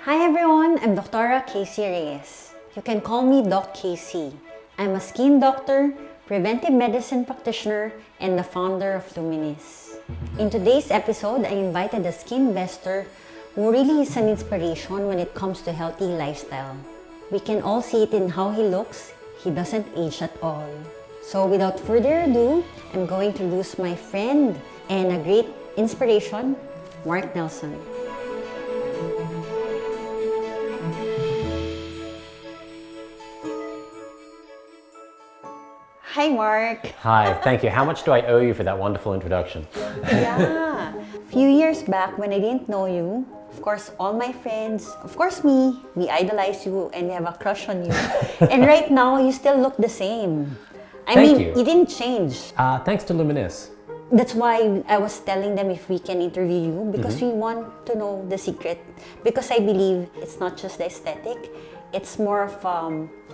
Hi everyone, I'm DrKayceeReyes. You can call me Doc Kaycee. I'm a skin doctor, preventive medicine practitioner, and the founder of Luminisce. In today's episode, I invited a skin investor who really is an inspiration when it comes to healthy lifestyle. We can all see it in how he looks. He doesn't age at all. So without further ado, I'm going to introduce my friend and a great inspiration, Marc Nelson. Hi, Marc. Hi, thank you. How much do I owe you for that wonderful introduction? Yeah. A few years back when I didn't know you, of course, all my friends, of course me, we idolize you and we have a crush on you. And right now, you still look the same. Thank you. You didn't change. Thanks to Luminisce. That's why I was telling them if we can interview you because we want to know the secret. Because I believe it's not just the aesthetic, it's more of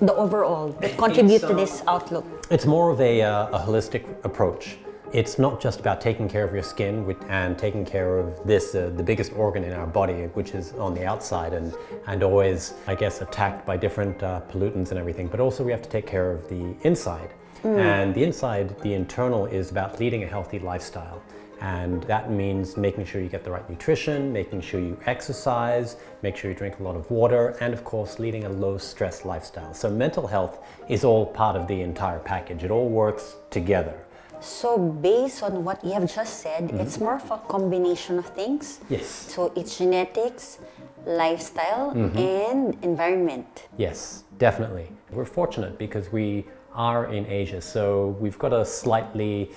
the overall that contribute to this outlook. It's more of a holistic approach. It's not just about taking care of your skin and taking care of this, the biggest organ in our body, which is on the outside and always, I guess, attacked by different pollutants and everything, but also we have to take care of the inside. And the inside, the internal, is about leading a healthy lifestyle. And that means making sure you get the right nutrition, making sure you exercise, make sure you drink a lot of water, and of course, leading a low stress lifestyle. So mental health is all part of the entire package. It all works together. So based on what you have just said, it's more of a combination of things. Yes. So it's genetics, lifestyle, and environment. Yes, definitely. We're fortunate because we are in Asia, so we've got a slightly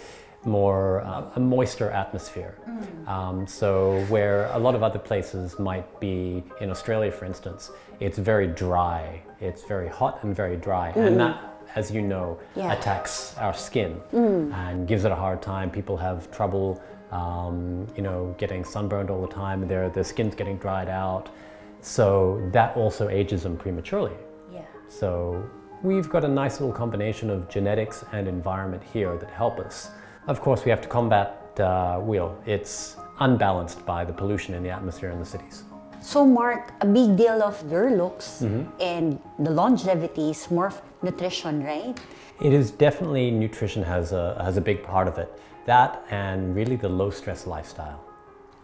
more a moister atmosphere. So where a lot of other places might be, in Australia for instance, it's very dry. It's very hot and very dry, and that, as you know, attacks our skin and gives it a hard time. People have trouble, getting sunburned all the time. Their skin's getting dried out, so that also ages them prematurely. Yeah. So we've got a nice little combination of genetics and environment here that help us. Of course, we have to combat it's unbalanced by the pollution in the atmosphere in the cities. So Marc, a big deal of your looks and the longevity is more of nutrition, right? It is definitely, nutrition has a big part of it. That and really the low stress lifestyle.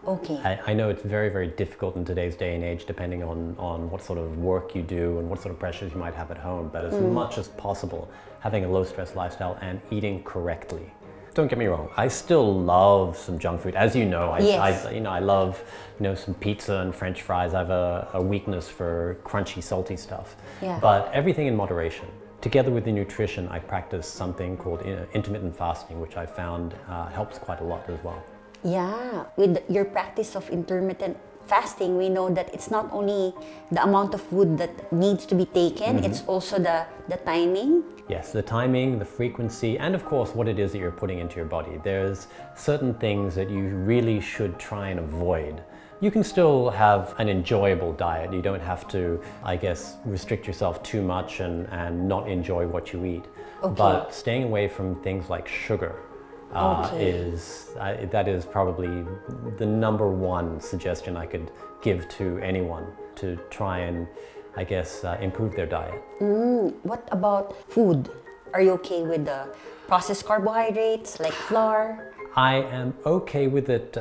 Okay. I know it's very, very difficult in today's day and age, depending on what sort of work you do and what sort of pressures you might have at home, but as much as possible, having a low stress lifestyle and eating correctly. Don't get me wrong, I still love some junk food. As you know, I love some pizza and French fries. I have a weakness for crunchy, salty stuff. Yeah. But everything in moderation. Together with the nutrition, I practice something called intermittent fasting, which I found helps quite a lot as well. Yeah, with your practice of intermittent fasting, we know that it's not only the amount of food that needs to be taken, it's also the timing. Yes, the timing, the frequency, and of course what it is that you're putting into your body. There's certain things that you really should try and avoid. You can still have an enjoyable diet. You don't have to, I guess, restrict yourself too much and not enjoy what you eat. Okay. But staying away from things like sugar that is probably the number one suggestion I could give to anyone to try and, I guess, improve their diet. What about food? Are you okay with the processed carbohydrates like flour? I am okay with it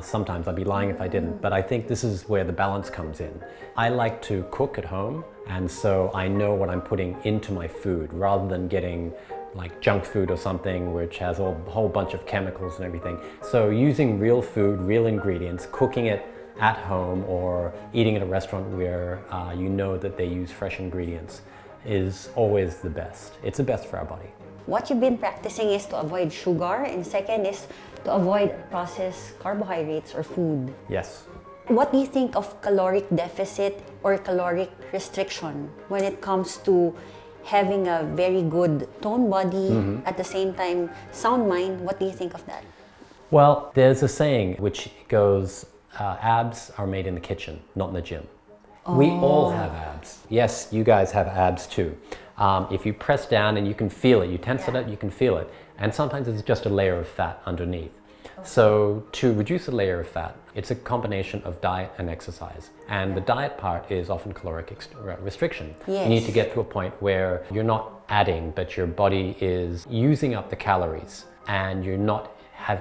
sometimes. I'd be lying if I didn't, but I think this is where the balance comes in. I like to cook at home, and so I know what I'm putting into my food rather than getting like junk food or something which has a whole bunch of chemicals and everything. So using real food, real ingredients, cooking it at home or eating at a restaurant where you know that they use fresh ingredients is always the best. It's the best for our body. What you've been practicing is to avoid sugar, and second is to avoid processed carbohydrates or food. Yes. What do you think of caloric deficit or caloric restriction when it comes to having a very good toned body, at the same time sound mind? What do you think of that? Well, there's a saying which goes, abs are made in the kitchen, not in the gym. We all have abs. Yes, you guys have abs too. If you press down and you can feel it, you tense it up, you can feel it. And sometimes it's just a layer of fat underneath. So to reduce a layer of fat, it's a combination of diet and exercise. And the diet part is often caloric restriction. Yes. You need to get to a point where you're not adding, but your body is using up the calories and you're not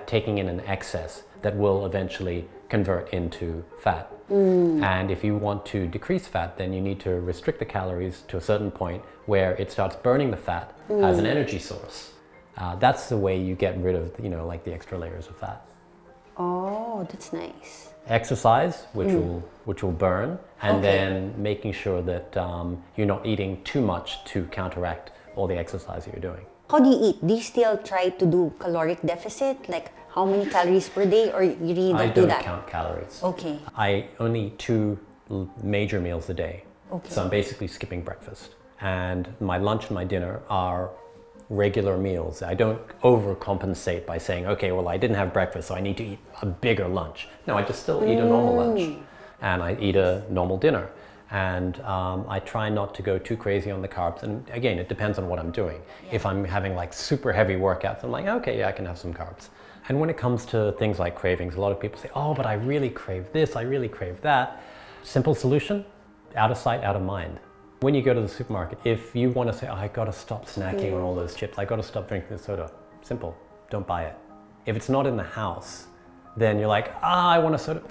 taking in an excess that will eventually convert into fat. And if you want to decrease fat, then you need to restrict the calories to a certain point where it starts burning the fat as an energy source. That's the way you get rid of, like the extra layers of fat. Oh, that's nice. Exercise, which will burn, and then making sure that you're not eating too much to counteract all the exercise that you're doing. How do you eat? Do you still try to do caloric deficit? Like how many calories per day, or you really don't do that? I don't count calories. Okay. I only eat 2 major meals a day. Okay. So I'm basically skipping breakfast. And my lunch and my dinner are regular meals. I don't overcompensate by saying, okay, well, I didn't have breakfast, so I need to eat a bigger lunch. No, I just still eat a normal lunch. And I eat a normal dinner. And I try not to go too crazy on the carbs. And again, it depends on what I'm doing. Yeah. If I'm having like super heavy workouts, I'm like, okay, yeah, I can have some carbs. And when it comes to things like cravings, a lot of people say, oh, but I really crave this, I really crave that. Simple solution, out of sight, out of mind. When you go to the supermarket, if you want to say, oh, I got to stop snacking on all those chips, I got to stop drinking the soda, simple, don't buy it. If it's not in the house, then you're like, I want a soda.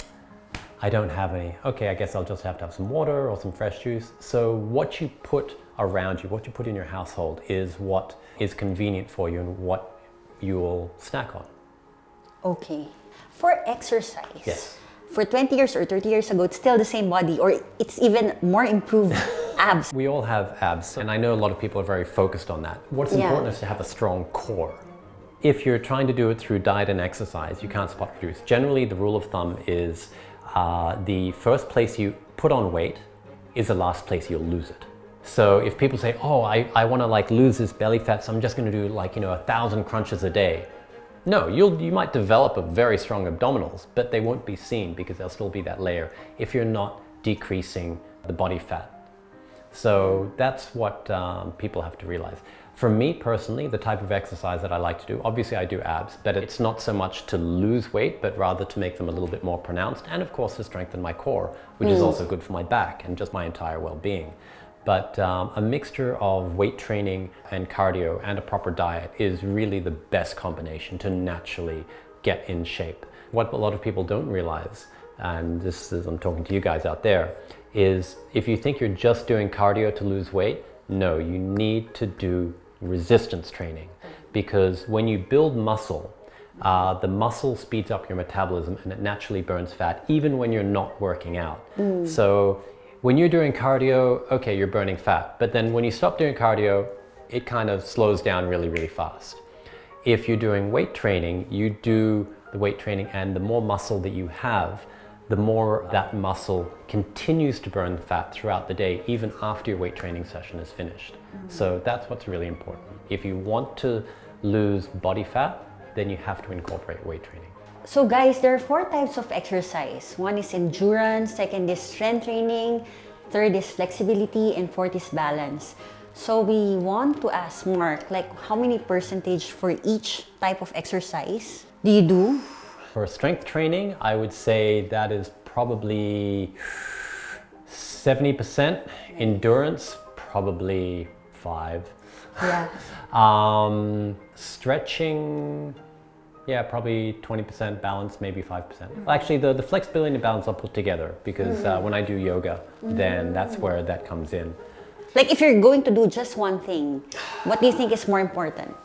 I don't have any. Okay, I guess I'll just have to have some water or some fresh juice. So what you put around you, what you put in your household is what is convenient for you and what you will snack on. Okay. For exercise, yes. For 20 years or 30 years ago, it's still the same body, or it's even more improved abs. We all have abs, and I know a lot of people are very focused on that. What's important is to have a strong core. If you're trying to do it through diet and exercise, you can't spot reduce. Generally, the rule of thumb is the first place you put on weight is the last place you'll lose it. So if people say, oh, I want to like lose this belly fat, so I'm just going to do like 1,000 crunches a day. No, you might develop a very strong abdominals, but they won't be seen because there'll still be that layer if you're not decreasing the body fat. So that's what people have to realize. For me personally, the type of exercise that I like to do, obviously I do abs, but it's not so much to lose weight, but rather to make them a little bit more pronounced, and of course to strengthen my core, which is also good for my back and just my entire well-being. But a mixture of weight training and cardio and a proper diet is really the best combination to naturally get in shape. What a lot of people don't realize, and this is, I'm talking to you guys out there, is if you think you're just doing cardio to lose weight, no, you need to do resistance training, because when you build muscle, the muscle speeds up your metabolism and it naturally burns fat even when you're not working out. So when you're doing cardio, okay, you're burning fat, but then when you stop doing cardio, it kind of slows down really, really fast. If you're doing weight training, you do the weight training, and the more muscle that you have, the more that muscle continues to burn fat throughout the day, even after your weight training session is finished. So that's what's really important. If you want to lose body fat, then you have to incorporate weight training. So guys, there are 4 types of exercise. 1 is endurance, 2nd is strength training, 3rd is flexibility, and 4th is balance. So we want to ask Marc, like how many percentage for each type of exercise do you do? For strength training, I would say that is probably 70%. Endurance, probably 5. Yeah. Stretching, yeah, probably 20%. Balance, maybe 5%. Actually, the flexibility and balance I'll put together, because when I do yoga, then that's where that comes in. Like if you're going to do just one thing, what do you think is more important?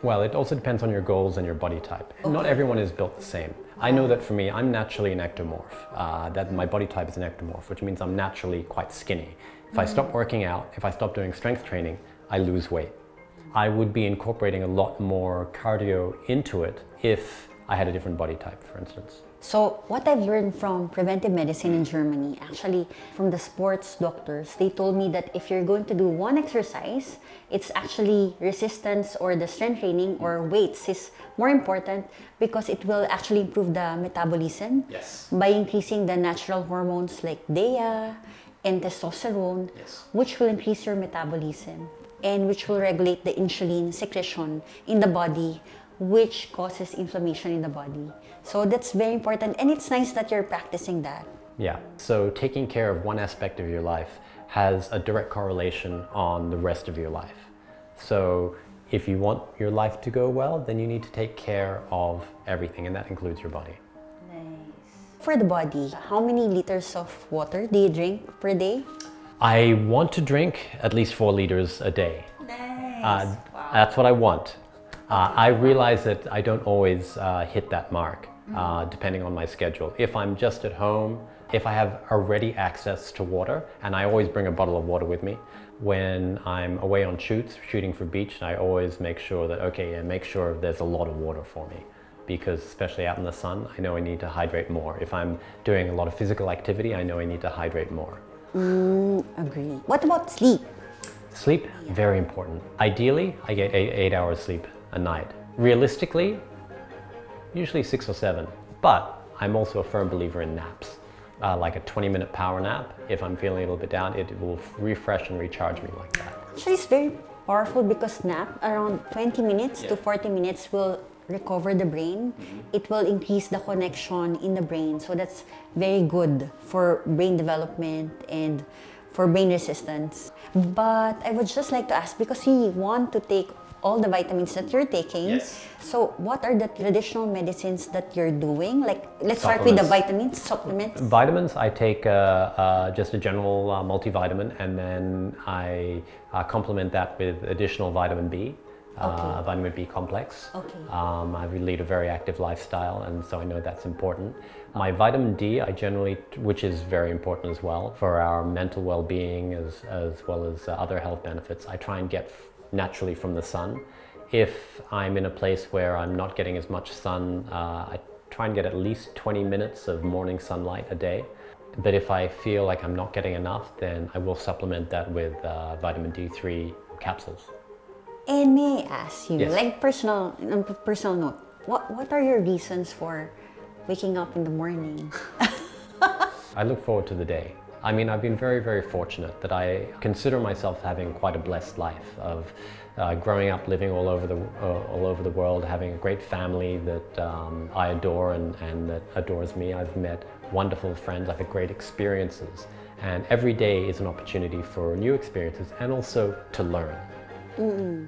Well, it also depends on your goals and your body type. Okay. Not everyone is built the same. I know that for me, I'm naturally an ectomorph. That my body type is an ectomorph, which means I'm naturally quite skinny. If I stop working out, if I stop doing strength training, I lose weight. I would be incorporating a lot more cardio into it if I had a different body type, for instance. So what I've learned from preventive medicine in Germany, actually from the sports doctors, they told me that if you're going to do one exercise, it's actually resistance or the strength training or weights is more important, because it will actually improve the metabolism by increasing the natural hormones like DHEA and testosterone, which will increase your metabolism and which will regulate the insulin secretion in the body, which causes inflammation in the body. So that's very important, and it's nice that you're practicing that. Yeah, so taking care of one aspect of your life has a direct correlation on the rest of your life. So if you want your life to go well, then you need to take care of everything, and that includes your body. Nice. For the body, how many liters of water do you drink per day? I want to drink at least 4 liters a day. Nice. Wow. That's what I want. I realize that I don't always hit that mark, depending on my schedule. If I'm just at home, if I have already access to water, and I always bring a bottle of water with me. When I'm away on shoots, shooting for beach, I always make sure that, make sure there's a lot of water for me. Because especially out in the sun, I know I need to hydrate more. If I'm doing a lot of physical activity, I know I need to hydrate more. Agree. What about sleep? Sleep, very important. Ideally, I get 8 hours sleep a night. Realistically, usually 6 or 7. But I'm also a firm believer in naps. Like a 20-minute power nap, if I'm feeling a little bit down, it will refresh and recharge me like that. Actually, it's very powerful because nap around 20 minutes to 40 minutes will recover the brain. It will increase the connection in the brain. So that's very good for brain development and for brain resistance. But I would just like to ask, because you want to take all the vitamins that you're taking. Yes. So what are the traditional medicines that you're doing? Like, let's start with the vitamins, supplements. Vitamins, I take just a general multivitamin, and then I complement that with additional vitamin B. Vitamin B complex. I lead a very active lifestyle, and so I know that's important. My vitamin D, I generally, which is very important as well for our mental well-being as well as other health benefits, I try and get naturally from the sun. If I'm in a place where I'm not getting as much sun, I try and get at least 20 minutes of morning sunlight a day. But if I feel like I'm not getting enough, then I will supplement that with vitamin D3 capsules. And may I ask you, Yes. like personal note, what are your reasons for waking up in the morning? I look forward to the day. I mean, I've been very, very fortunate that I consider myself having quite a blessed life of growing up, living all over the world, having a great family that I adore and that adores me. I've met wonderful friends, I've had great experiences, and every day is an opportunity for new experiences and also to learn.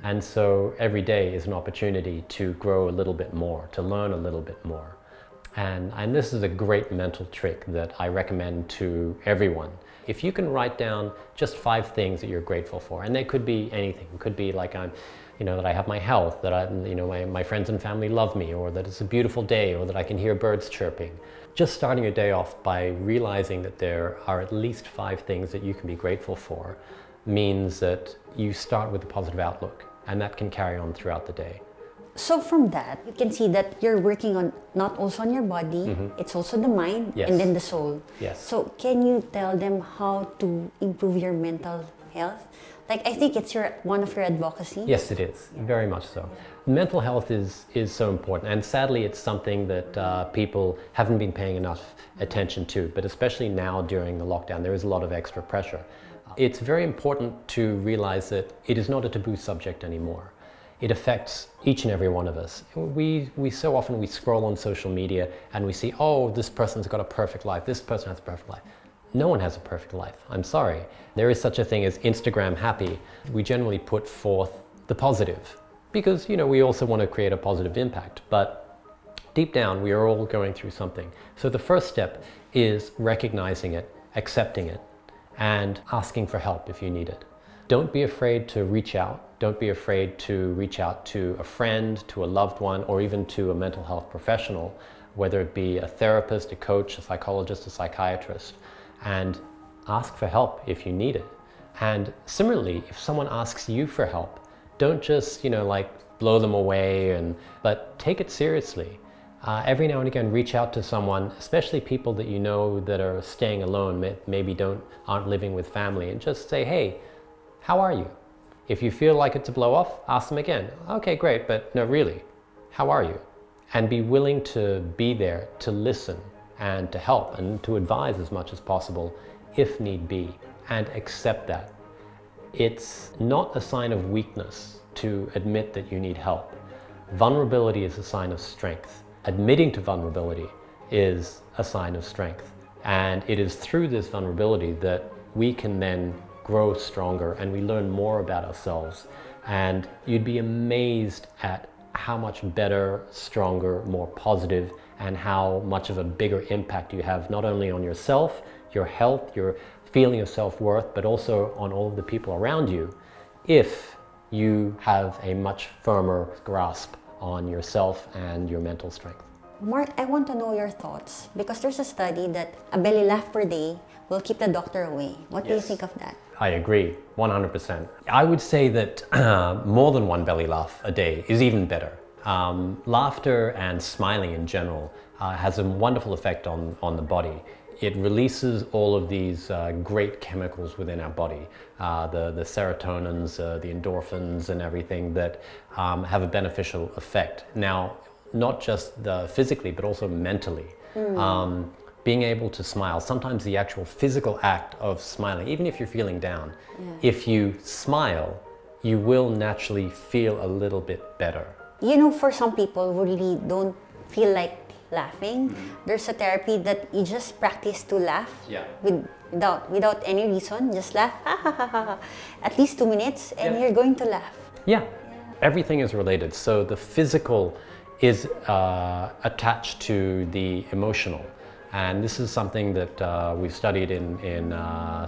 And so every day is an opportunity to grow a little bit more, to learn a little bit more. And this is a great mental trick that I recommend to everyone. If you can write down just 5 things that you're grateful for, and they could be anything. It could be like that I have my health, that my friends and family love me, or that it's a beautiful day, or that I can hear birds chirping. Just starting your day off by realizing that there are at least 5 things that you can be grateful for means that you start with a positive outlook, and that can carry on throughout the day. So from that, you can see that you're working on not also on your body, it's also the mind and then the soul. Yes. So can you tell them how to improve your mental health? Like, I think it's one of your advocacy. Yes, it is. Very much so. Mental health is so important, and sadly it's something that people haven't been paying enough attention to, but especially now during the lockdown, there is a lot of extra pressure. It's very important to realize that it is not a taboo subject anymore. It affects each and every one of us. We so often scroll on social media and we see, oh, this person's got a perfect life, this person has a perfect life. No one has a perfect life. I'm sorry. There is such a thing as Instagram happy. We generally put forth the positive because, we also want to create a positive impact. But deep down, we are all going through something. So the first step is recognizing it, accepting it, and asking for help if you need it. Don't be afraid to reach out. Don't be afraid to reach out to a friend, to a loved one, or even to a mental health professional, whether it be a therapist, a coach, a psychologist, a psychiatrist, and ask for help if you need it. And similarly, if someone asks you for help, don't just, blow them away, but take it seriously. Every now and again, reach out to someone, especially people that you know that are staying alone, maybe aren't living with family, and just say, hey, how are you? If you feel like it's a blow off, ask them again. Okay, great, but no, really, how are you? And be willing to be there, to listen and to help and to advise as much as possible if need be, and accept that. It's not a sign of weakness to admit that you need help. vulnerability is a sign of strength. Admitting to vulnerability is a sign of strength. And it is through this vulnerability that we can then grow stronger and we learn more about ourselves. And you'd be amazed at how much better, stronger, more positive, and how much of a bigger impact you have, not only on yourself, your health, your feeling of self-worth, but also on all of the people around you, if you have a much firmer grasp on yourself and your mental strength. Mark, I want to know your thoughts because there's a study that a belly laugh per day will keep the doctor away. What do you think of that? I agree, 100%. I would say that more than one belly laugh a day is even better. Laughter and smiling in general has a wonderful effect on the body. It releases all of these great chemicals within our body, the serotonins, the endorphins and everything that have a beneficial effect. Now, not just physically, but also mentally. Being able to smile, sometimes the actual physical act of smiling, even if you're feeling down, if you smile, you will naturally feel a little bit better. You know, for some people who really don't feel like laughing, there's a therapy that you just practice to laugh without any reason. Just laugh, at least 2 minutes, and you're going to laugh. Yeah, everything is related. So the physical is attached to the emotional. And this is something that we've studied in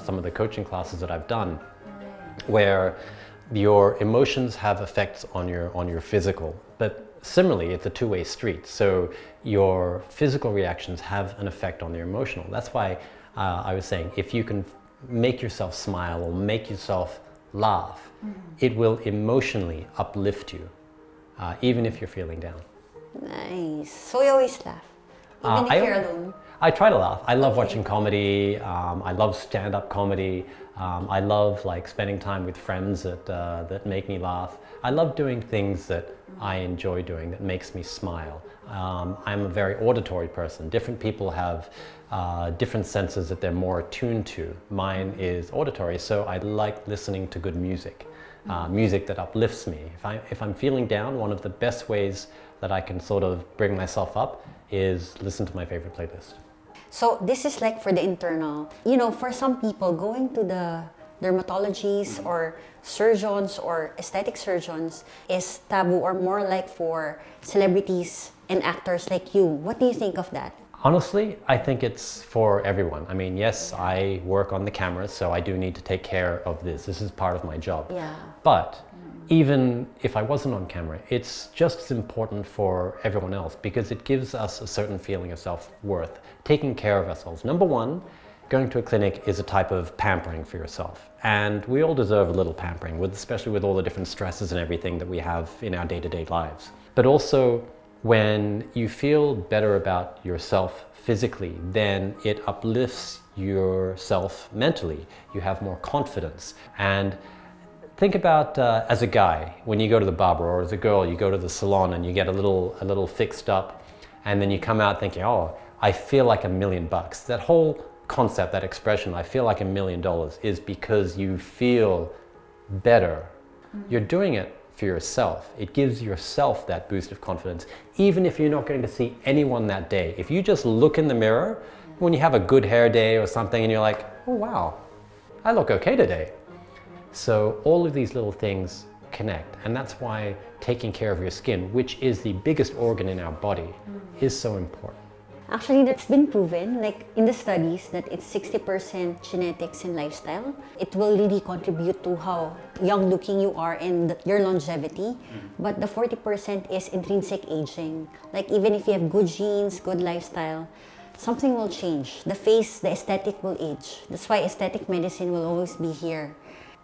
some of the coaching classes that I've done, where your emotions have effects on your physical. But similarly, it's a two-way street. So your physical reactions have an effect on your emotional. That's why I was saying, if you can make yourself smile or make yourself laugh, it will emotionally uplift you, even if you're feeling down. Nice. So you always laugh, even if you're alone? I try to laugh. I love watching comedy. I love stand-up comedy. I love spending time with friends that make me laugh. I love doing things that I enjoy doing that makes me smile. I'm a very auditory person. Different people have different senses that they're more attuned to. Mine is auditory, so I like listening to good music. Music that uplifts me. If I'm feeling down, one of the best ways that I can sort of bring myself up is listen to my favorite playlist. So this is like for the internal. You know, for some people, going to the dermatologists or surgeons or aesthetic surgeons is taboo, or more like for celebrities and actors like you. What do you think of that? Honestly, I think it's for everyone. I mean, yes, I work on the camera, so I do need to take care of this. This is part of my job. Yeah. But even if I wasn't on camera, it's just as important for everyone else because it gives us a certain feeling of self-worth, taking care of ourselves. Number one, going to a clinic is a type of pampering for yourself. And we all deserve a little pampering, especially with all the different stresses and everything that we have in our day-to-day lives. But also, when you feel better about yourself physically, then it uplifts yourself mentally. You have more confidence. And think about as a guy, when you go to the barber, or as a girl, you go to the salon and you get a little fixed up, and then you come out thinking, oh, I feel like $1 million. That whole concept, that expression, I feel like $1 million, is because you feel better. You're doing it for yourself. It gives yourself that boost of confidence, even if you're not going to see anyone that day. If you just look in the mirror, when you have a good hair day or something, and you're like, oh wow, I look okay today. So all of these little things connect, and that's why taking care of your skin, which is the biggest organ in our body, is so important. Actually, that's been proven, like in the studies, that it's 60% genetics and lifestyle. It will really contribute to how young looking you are and your longevity. But the 40% is intrinsic aging. Like even if you have good genes, good lifestyle, something will change. The face, the aesthetic will age. That's why aesthetic medicine will always be here.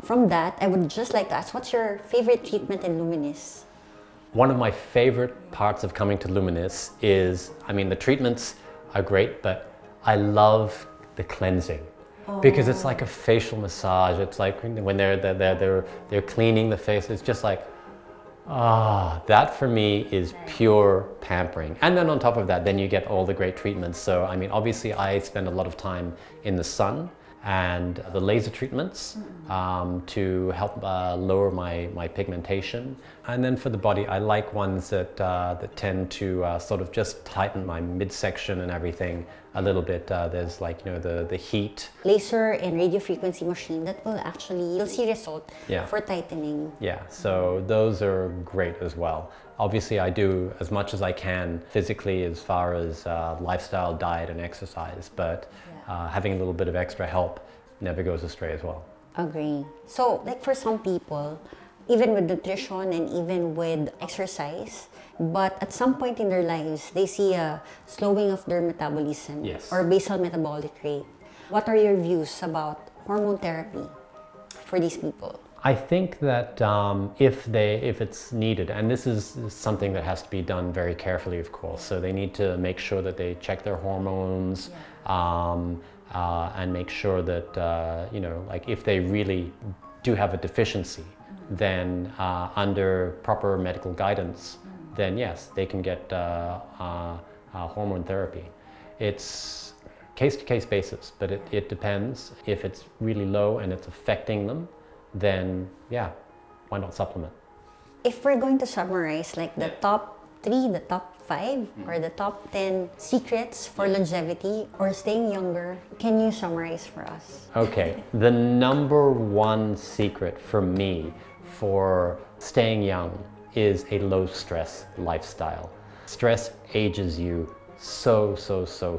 From that, I would just like to ask, what's your favorite treatment in Luminisce? One of my favorite parts of coming to Luminisce is, I mean, the treatments are great, but I love the cleansing. Because it's like a facial massage. It's like when they're cleaning the face, it's just like, that for me is pure pampering. And then on top of that, then you get all the great treatments. So, I mean, obviously I spend a lot of time in the sun, and the laser treatments to help lower my pigmentation. And then for the body, I like ones that tend to sort of just tighten my midsection and everything a little bit. There's like, you know, the heat. Laser and radio frequency machine that will actually, you'll see result for tightening. Yeah, so those are great as well. Obviously, I do as much as I can physically as far as lifestyle, diet, and exercise, but having a little bit of extra help never goes astray as well. Agree. So, like for some people, even with nutrition and even with exercise, but at some point in their lives, they see a slowing of their metabolism or basal metabolic rate. What are your views about hormone therapy for these people? I think that if it's needed, and this is something that has to be done very carefully, of course, so they need to make sure that they check their hormones and make sure that, you know, like if they really do have a deficiency, then under proper medical guidance, then yes, they can get hormone therapy. It's case-to-case basis, but it depends. If it's really low and it's affecting them, then yeah, why not supplement? If we're going to summarize like the top 3, the top 5, or the top 10 secrets for longevity or staying younger, can you summarize for us? Okay, the number 1 secret for me for staying young is a low stress lifestyle. Stress ages you so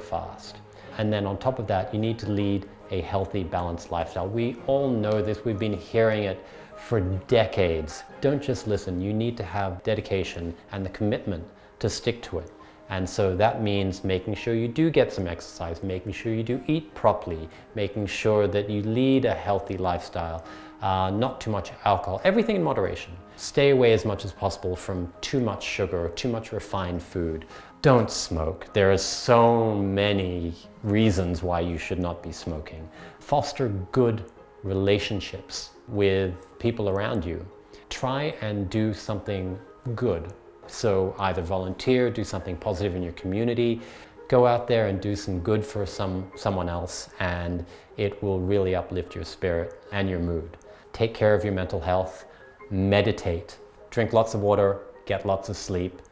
fast. And then on top of that, you need to lead a healthy, balanced lifestyle. We all know this, we've been hearing it for decades. Don't just listen, you need to have dedication and the commitment to stick to it. And so that means making sure you do get some exercise, making sure you do eat properly, making sure that you lead a healthy lifestyle, not too much alcohol, everything in moderation. Stay away as much as possible from too much sugar or too much refined food. Don't smoke. There are so many reasons why you should not be smoking. Foster good relationships with people around you. Try and do something good. So either volunteer, do something positive in your community, go out there and do some good for someone else, and it will really uplift your spirit and your mood. Take care of your mental health, meditate, drink lots of water, get lots of sleep,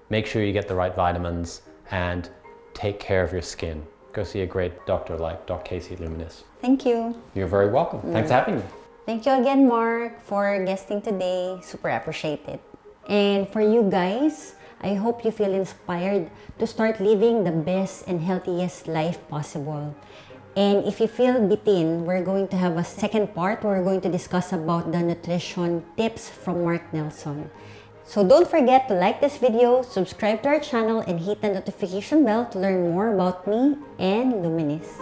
make sure you get the right vitamins, and take care of your skin. Go see a great doctor like Dr. Kaycee at Luminisce. Thank you. You're very welcome. Thanks for having me. Thank you again, Marc, for guesting today. Super appreciate it. And for you guys, I hope you feel inspired to start living the best and healthiest life possible. And if you feel bitin, we're going to have a second part where we're going to discuss about the nutrition tips from Marc Nelson. So don't forget to like this video, subscribe to our channel, and hit the notification bell to learn more about me and Luminisce.